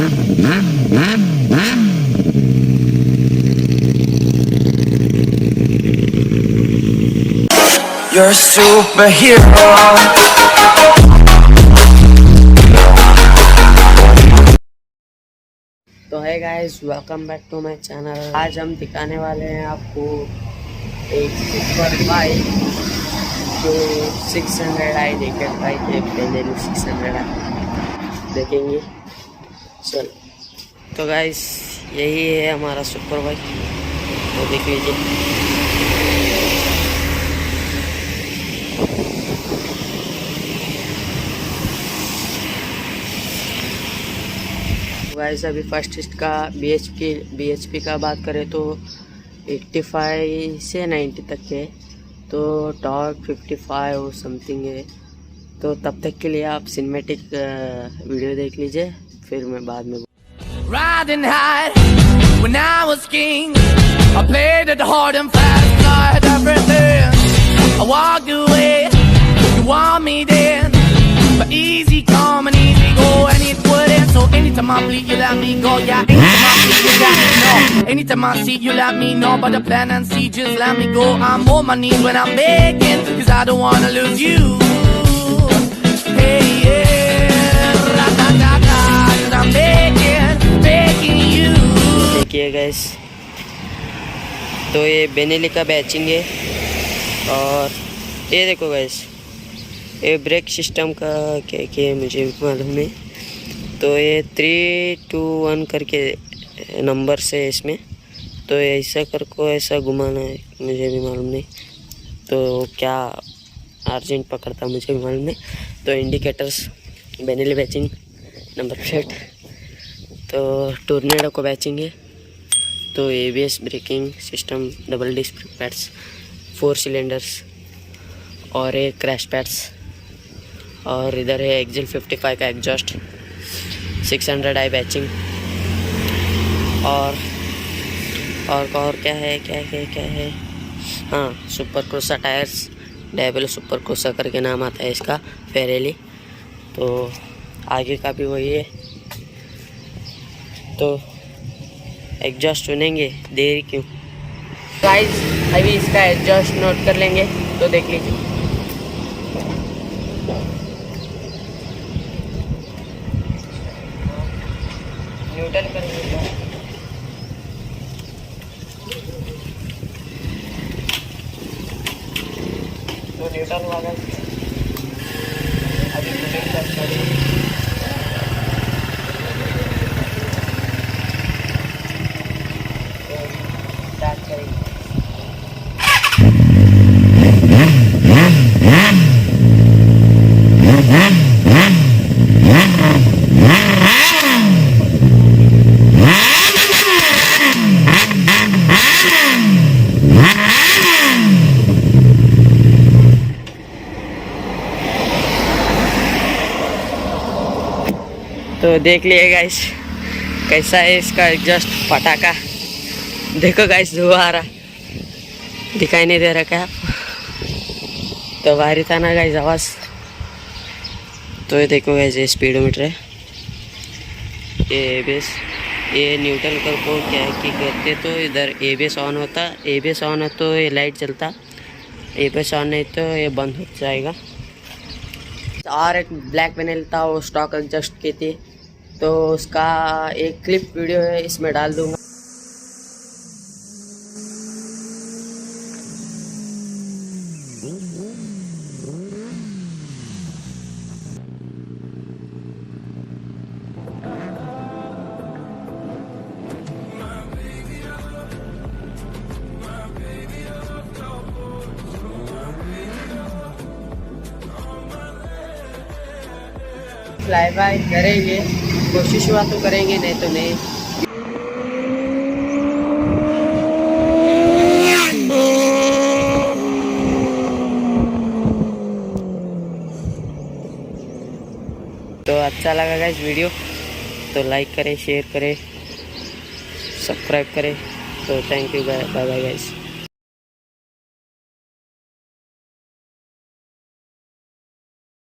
You're a superhero. तो है guys, welcome back to my channel. आज हम दिखाने वाले हैं आपको एक सुपर बाइक जो 600i रेटेड बाइक है। पहले 600i देखेंगे। चल तो गाइस, यही है हमारा सुपर बाइक, तो देख लीजिए। गाइस, अभी फर्स्ट इसका BHP का बात करें तो 85 से 90 तक है, तो टॉर्क 55 और समथिंग है। तो तब तक के लिए आप सिनेमैटिक वीडियो देख लीजिए, फिर मैं बाद में। Riding high when I was king, I played it hard and fast, I had everything. I walked away, you want me then, but easy come and easy go, and it wouldn't. So anytime I bleed, you let me go. Yeah, anytime I bleed, you let me know. Anytime I see, you let me know. But the plan and see, just let me go. I'm on my knees when I'm begging, cause I don't wanna lose you. Hey, yeah, ra-da-da-da, cause I'm begging you. देखिए guys, तो ये Benelli का batching है। और ये देखो guys, ये brake system का क्या क्या मुझे मालूम नहीं। तो ये 3, 2, 1 करके नंबर से इसमें, तो ऐसा कर को ऐसा घुमाना है, मुझे भी मालूम नहीं। तो क्या अर्जेंट पकड़ता मुझे भी मालूम नहीं। तो indicators Benelli badging, number plate, तो टोर्नेडो को बैचिंग है। तो ABS braking system, double disc brake pads, 4 cylinders और एक क्रैश पैड्स। और इधर है एक्जिल 55 का एग्जॉस्ट, 600i बैचिंग। और क्या है, हाँ, सुपर क्रूसा टायर्स, डेविल सुपर क्रूसा करके नाम आता है इसका, फेरेली। तो आगे का भी वही है। तो एग्जॉस्ट चुनेंगे, देरी क्यों गाइस, अभी इसका एग्जॉस्ट नोट कर लेंगे, तो देख लीजिए। न्यूट्रल करेंगे तो न्यूट्रल वाला अभी स्टार्ट करेंगे। तो देख लिए गाइस, कैसा है इसका एग्जॉस्ट पटाखा। देखो गाइस, धुआं आ रहा, दिखाई नहीं दे रहा क्या आपको? तो भारी था ना गाइस आवाज़। तो ये देखो गाइस, ये स्पीडोमीटर है, ये ABS, ये न्यूट्रल कर को क्या है कि करते तो इधर ABS ऑन होता, ABS ऑन हो तो ये लाइट जलता, ABS ऑन नहीं तो ये बंद हो जाएगा। और एक ब्लैक पैनल था, वो स्टॉक एग्जॉस्ट की थी, तो उसका एक क्लिप वीडियो है, इसमें डाल दूंगा। फ्लाई बाय करेंगे, कोशिश हुआ तो करेंगे, नहीं तो नहीं। तो अच्छा लगा गाइस वीडियो, तो लाइक करें, शेयर करें, सब्सक्राइब करें। तो thank you, bye bye guys.